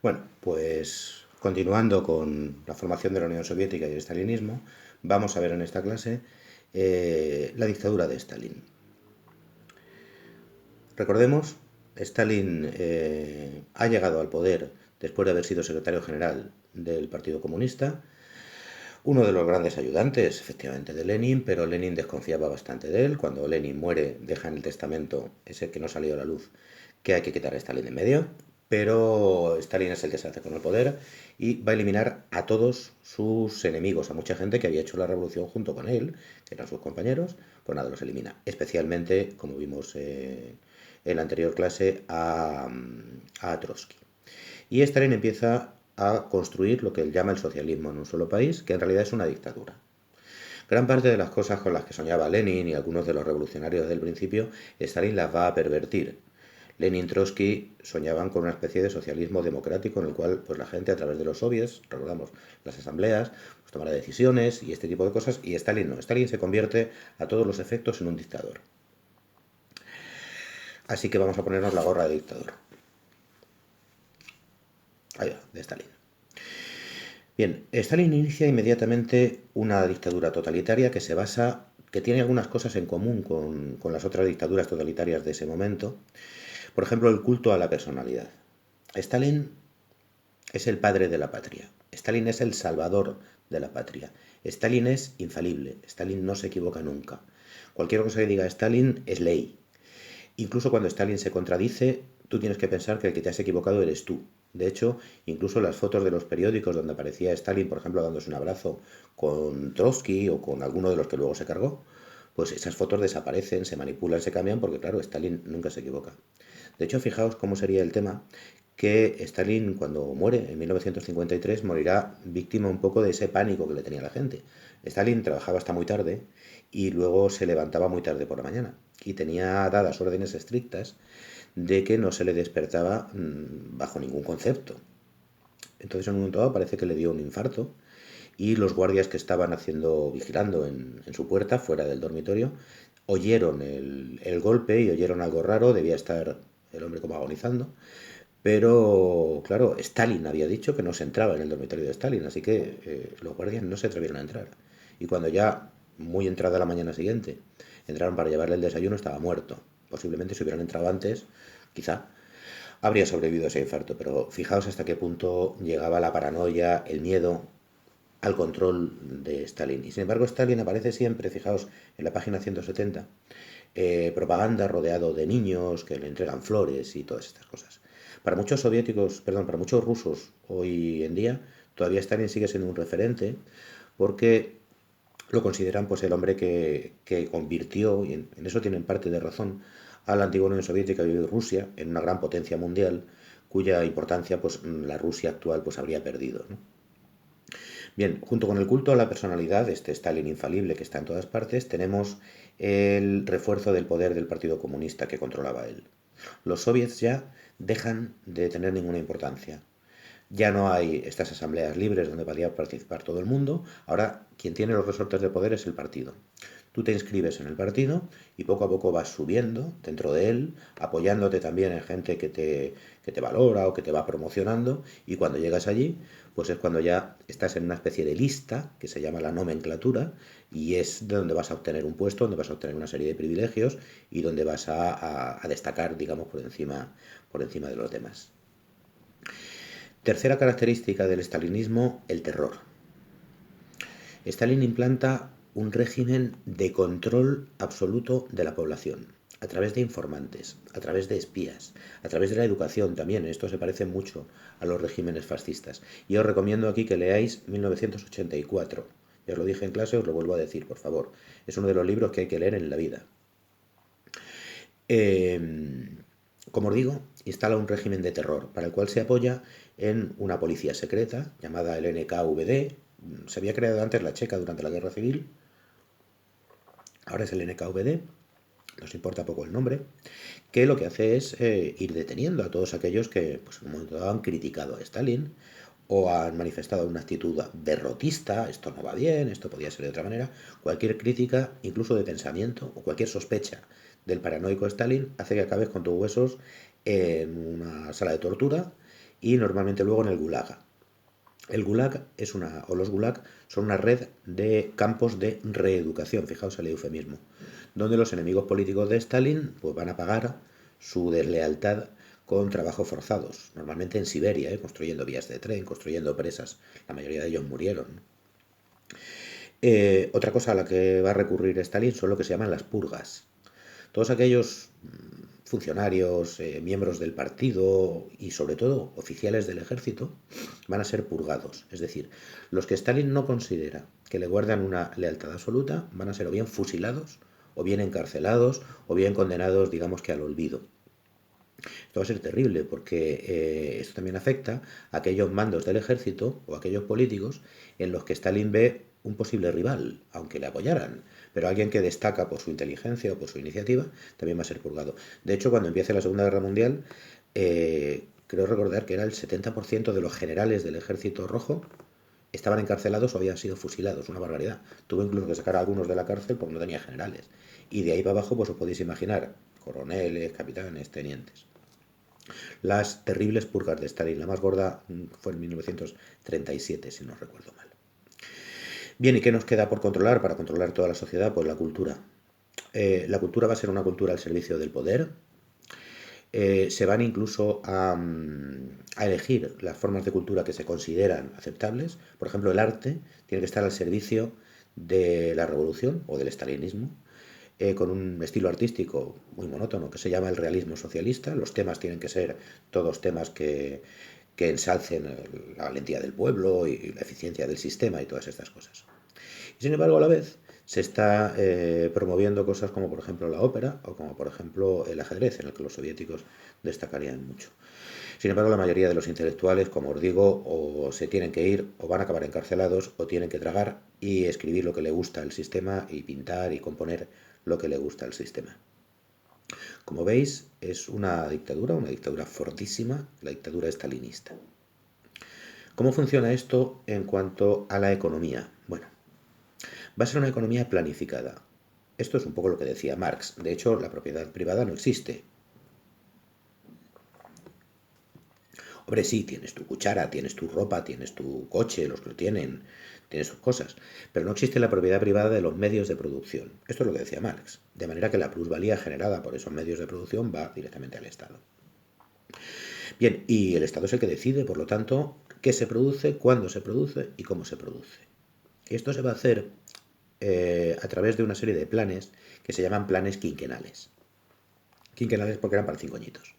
Bueno, pues continuando con la formación de la Unión Soviética y el stalinismo, vamos a ver en esta clase la dictadura de Stalin. Recordemos, Stalin ha llegado al poder después de haber sido secretario general del Partido Comunista, uno de los grandes ayudantes, efectivamente, de Lenin, pero Lenin desconfiaba bastante de él. Cuando Lenin muere, deja en el testamento, ese que no salió a la luz, que hay que quitar a Stalin en medio, pero Stalin es el que se hace con el poder y va a eliminar a todos sus enemigos, a mucha gente que había hecho la revolución junto con él, que eran sus compañeros, pues nada, los elimina. Especialmente, como vimos en la anterior clase, a Trotsky. Y Stalin empieza a construir lo que él llama el socialismo en un solo país, que en realidad es una dictadura. Gran parte de las cosas con las que soñaba Lenin y algunos de los revolucionarios del principio, Stalin las va a pervertir. Lenin y Trotsky soñaban con una especie de socialismo democrático en el cual pues, la gente a través de los soviets, recordamos las asambleas, pues, tomará decisiones y este tipo de cosas, y Stalin no. Stalin se convierte a todos los efectos en un dictador. Así que vamos a ponernos la gorra de dictador. Ahí va, de Stalin. Bien, Stalin inicia inmediatamente una dictadura totalitaria que se basa, que tiene algunas cosas en común con las otras dictaduras totalitarias de ese momento. Por ejemplo, el culto a la personalidad. Stalin es el padre de la patria. Stalin es el salvador de la patria. Stalin es infalible. Stalin no se equivoca nunca. Cualquier cosa que diga Stalin es ley. Incluso cuando Stalin se contradice, tú tienes que pensar que el que te has equivocado eres tú. De hecho, incluso las fotos de los periódicos donde aparecía Stalin, por ejemplo, dándose un abrazo con Trotsky o con alguno de los que luego se cargó, pues esas fotos desaparecen, se manipulan, se cambian, porque claro, Stalin nunca se equivoca. De hecho, fijaos cómo sería el tema que Stalin, cuando muere en 1953, morirá víctima un poco de ese pánico que le tenía la gente. Stalin trabajaba hasta muy tarde y luego se levantaba muy tarde por la mañana y tenía dadas órdenes estrictas de que no se le despertaba bajo ningún concepto. Entonces en un momento dado parece que le dio un infarto y los guardias que estaban vigilando en su puerta, fuera del dormitorio, oyeron el golpe y oyeron algo raro, debía estar el hombre como agonizando, pero claro, Stalin había dicho que no se entraba en el dormitorio de Stalin, así que los guardias no se atrevieron a entrar. Y cuando ya, muy entrada la mañana siguiente, entraron para llevarle el desayuno, estaba muerto. Posiblemente si hubieran entrado antes, quizá habría sobrevivido a ese infarto, pero fijaos hasta qué punto llegaba la paranoia, el miedo al control de Stalin. Y sin embargo, Stalin aparece siempre, fijaos, en la página 170, propaganda rodeado de niños que le entregan flores y todas estas cosas. Para muchos soviéticos, perdón, para muchos rusos hoy en día, todavía Stalin sigue siendo un referente porque lo consideran pues el hombre que convirtió, y en eso tienen parte de razón, a la antigua Unión Soviética y Rusia en una gran potencia mundial cuya importancia pues la Rusia actual pues habría perdido, ¿no? Bien, junto con el culto a la personalidad, este Stalin infalible que está en todas partes, tenemos el refuerzo del poder del Partido Comunista que controlaba él. Los soviets ya dejan de tener ninguna importancia. Ya no hay estas asambleas libres donde podía participar todo el mundo. Ahora quien tiene los resortes de poder es el partido. Tú te inscribes en el partido y poco a poco vas subiendo dentro de él, apoyándote también en gente que te valora o que te va promocionando. Y cuando llegas allí, pues es cuando ya estás en una especie de lista que se llama la nomenclatura y es de donde vas a obtener un puesto, donde vas a obtener una serie de privilegios y donde vas a destacar, digamos, por encima de los demás. Tercera característica del estalinismo, el terror. Stalin implanta un régimen de control absoluto de la población, a través de informantes, a través de espías, a través de la educación también. Esto se parece mucho a los regímenes fascistas. Y os recomiendo aquí que leáis 1984. Ya os lo dije en clase, os lo vuelvo a decir, por favor. Es uno de los libros que hay que leer en la vida. Como os digo, instala un régimen de terror para el cual se apoya en una policía secreta llamada el NKVD. Se había creado antes la checa durante la guerra civil, ahora es el NKVD, nos importa poco el nombre, que lo que hace es ir deteniendo a todos aquellos que pues, en un momento dado han criticado a Stalin o han manifestado una actitud derrotista, esto no va bien, esto podía ser de otra manera. Cualquier crítica, incluso de pensamiento, o cualquier sospecha del paranoico Stalin, hace que acabes con tus huesos en una sala de tortura y normalmente luego en el Gulag. El Gulag o los Gulag son una red de campos de reeducación, fijaos el eufemismo, donde los enemigos políticos de Stalin pues, van a pagar su deslealtad con trabajos forzados, normalmente en Siberia, construyendo vías de tren, construyendo presas. La mayoría de ellos murieron. Otra cosa a la que va a recurrir Stalin son lo que se llaman las purgas. Todos aquellos funcionarios, miembros del partido y sobre todo oficiales del ejército van a ser purgados. Es decir, los que Stalin no considera que le guardan una lealtad absoluta van a ser o bien fusilados, o bien encarcelados, o bien condenados, digamos que al olvido. Esto va a ser terrible porque esto también afecta a aquellos mandos del ejército o aquellos políticos en los que Stalin ve un posible rival, aunque le apoyaran, pero alguien que destaca por su inteligencia o por su iniciativa también va a ser purgado. De hecho, cuando empiece la Segunda Guerra Mundial, creo recordar que era el 70% de los generales del Ejército Rojo estaban encarcelados o habían sido fusilados, una barbaridad. Tuvo incluso que sacar a algunos de la cárcel porque no tenía generales. Y de ahí para abajo, pues os podéis imaginar, coroneles, capitanes, tenientes. Las terribles purgas de Stalin, la más gorda fue en 1937, si no recuerdo mal. Bien, ¿y qué nos queda por controlar para controlar toda la sociedad? Pues la cultura. La cultura va a ser una cultura al servicio del poder. Se van incluso a elegir las formas de cultura que se consideran aceptables. Por ejemplo, el arte tiene que estar al servicio de la revolución o del estalinismo, con un estilo artístico muy monótono que se llama el realismo socialista. Los temas tienen que ser todos temas que ensalcen la valentía del pueblo y la eficiencia del sistema y todas estas cosas. Y sin embargo, a la vez se está promoviendo cosas como por ejemplo la ópera o como por ejemplo el ajedrez, en el que los soviéticos destacarían mucho. Sin embargo, la mayoría de los intelectuales, como os digo, o se tienen que ir o van a acabar encarcelados o tienen que tragar y escribir lo que le gusta al sistema y pintar y componer lo que le gusta al sistema. Como veis, es una dictadura fortísima, la dictadura estalinista. ¿Cómo funciona esto en cuanto a la economía? Bueno, va a ser una economía planificada. Esto es un poco lo que decía Marx. De hecho, la propiedad privada no existe. Hombre, sí, tienes tu cuchara, tienes tu ropa, tienes tu coche, los que lo tienen, tienes sus cosas. Pero no existe la propiedad privada de los medios de producción. Esto es lo que decía Marx. De manera que la plusvalía generada por esos medios de producción va directamente al Estado. Bien, y el Estado es el que decide, por lo tanto, qué se produce, cuándo se produce y cómo se produce. Y esto se va a hacer a través de una serie de planes que se llaman planes quinquenales. Quinquenales porque eran para 5 añitos.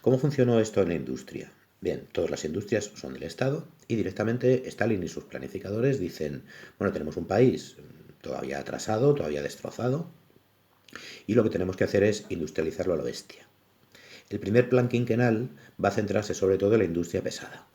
¿Cómo funcionó esto en la industria? Bien, todas las industrias son del Estado y directamente Stalin y sus planificadores dicen, bueno, tenemos un país todavía atrasado, todavía destrozado, y lo que tenemos que hacer es industrializarlo a lo bestia. El primer plan quinquenal va a centrarse sobre todo en la industria pesada.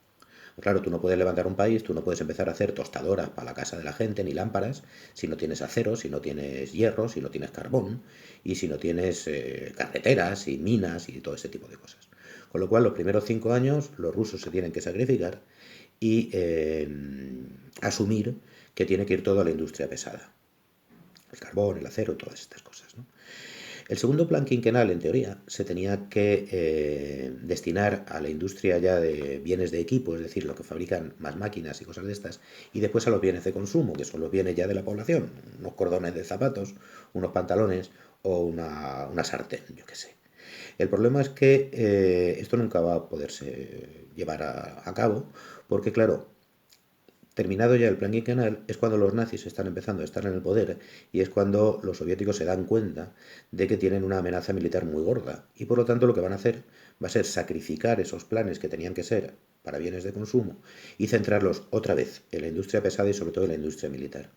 Claro, tú no puedes levantar un país, tú no puedes empezar a hacer tostadoras para la casa de la gente, ni lámparas, si no tienes acero, si no tienes hierro, si no tienes carbón, y si no tienes carreteras y minas y todo ese tipo de cosas. Con lo cual, los primeros 5 años los rusos se tienen que sacrificar y asumir que tiene que ir todo a la industria pesada. El carbón, el acero, todas estas cosas, ¿no? El segundo plan quinquenal, en teoría, se tenía que destinar a la industria ya de bienes de equipo, es decir, lo que fabrican más máquinas y cosas de estas, y después a los bienes de consumo, que son los bienes ya de la población, unos cordones de zapatos, unos pantalones o una sartén, yo qué sé. El problema es que esto nunca va a poderse llevar a cabo, porque claro, terminado ya el plan quinquenal, es cuando los nazis están empezando a estar en el poder y es cuando los soviéticos se dan cuenta de que tienen una amenaza militar muy gorda y por lo tanto lo que van a hacer va a ser sacrificar esos planes que tenían que ser para bienes de consumo y centrarlos otra vez en la industria pesada y sobre todo en la industria militar.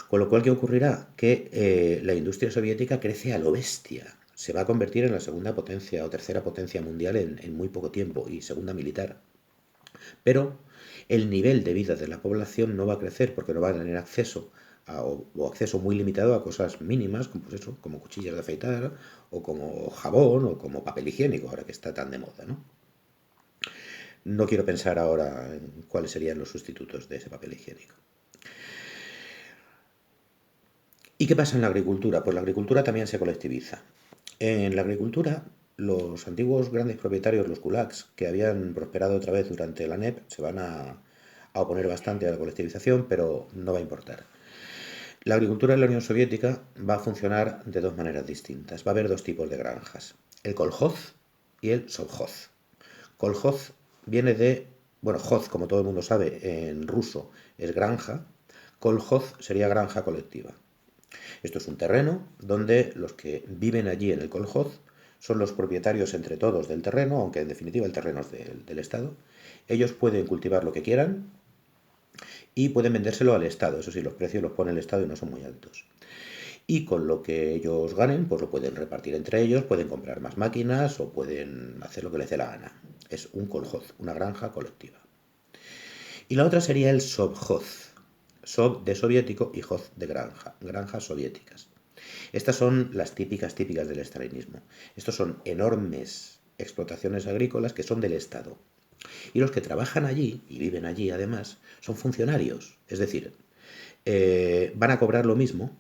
Con lo cual, ¿qué ocurrirá? Que la industria soviética crece a lo bestia. Se va a convertir en la segunda potencia o tercera potencia mundial en muy poco tiempo y segunda militar. Pero el nivel de vida de la población no va a crecer porque no va a tener acceso o acceso muy limitado a cosas mínimas, como, pues eso, como cuchillas de afeitar, o como jabón, o como papel higiénico, ahora que está tan de moda, ¿no? No quiero pensar ahora en cuáles serían los sustitutos de ese papel higiénico. ¿Y qué pasa en la agricultura? Pues la agricultura también se colectiviza. En la agricultura los antiguos grandes propietarios, los kulaks, que habían prosperado otra vez durante la NEP, se van a oponer bastante a la colectivización, pero no va a importar. La agricultura en la Unión Soviética va a funcionar de dos maneras distintas. Va a haber dos tipos de granjas, el kolhoz y el sovhoz. Kolhoz viene de, bueno, hoz, como todo el mundo sabe, en ruso es granja. Kolhoz sería granja colectiva. Esto es un terreno donde los que viven allí en el kolhoz son los propietarios entre todos del terreno, aunque en definitiva el terreno es del Estado. Ellos pueden cultivar lo que quieran y pueden vendérselo al Estado. Eso sí, los precios los pone el Estado y no son muy altos. Y con lo que ellos ganen, pues lo pueden repartir entre ellos, pueden comprar más máquinas o pueden hacer lo que les dé la gana. Es un kolhoz, una granja colectiva. Y la otra sería el sovhoz. Sov de soviético y hoz de granja, granjas soviéticas. Estas son las típicas del estalinismo. Estos son enormes explotaciones agrícolas que son del Estado. Y los que trabajan allí, y viven allí además, son funcionarios. Es decir, van a cobrar lo mismo,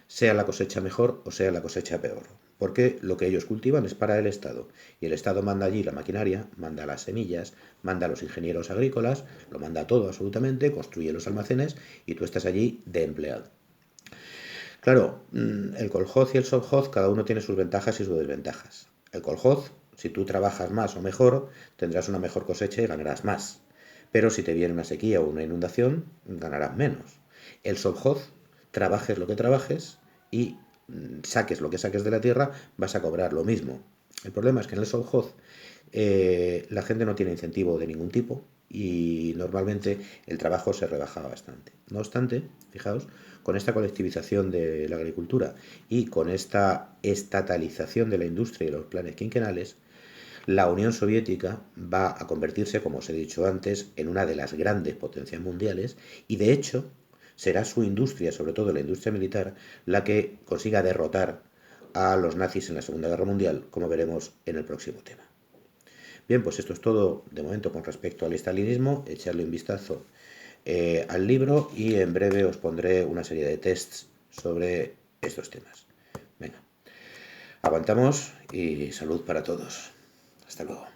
sea la cosecha mejor o sea la cosecha peor. Porque lo que ellos cultivan es para el Estado. Y el Estado manda allí la maquinaria, manda las semillas, manda a los ingenieros agrícolas, lo manda todo absolutamente, construye los almacenes y tú estás allí de empleado. Claro, el kolhoz y el sovhoz, cada uno tiene sus ventajas y sus desventajas. El kolhoz, si tú trabajas más o mejor, tendrás una mejor cosecha y ganarás más. Pero si te viene una sequía o una inundación, ganarás menos. El sovhoz, trabajes lo que trabajes y saques lo que saques de la tierra, vas a cobrar lo mismo. El problema es que en el sovhoz la gente no tiene incentivo de ningún tipo y normalmente el trabajo se rebaja bastante. No obstante, fijaos, con esta colectivización de la agricultura y con esta estatalización de la industria y los planes quinquenales, la Unión Soviética va a convertirse, como os he dicho antes, en una de las grandes potencias mundiales y de hecho será su industria, sobre todo la industria militar, la que consiga derrotar a los nazis en la Segunda Guerra Mundial, como veremos en el próximo tema. Bien, pues esto es todo de momento con respecto al estalinismo. Echarle un vistazo al libro y en breve os pondré una serie de tests sobre estos temas. Venga, aguantamos y salud para todos. Hasta luego.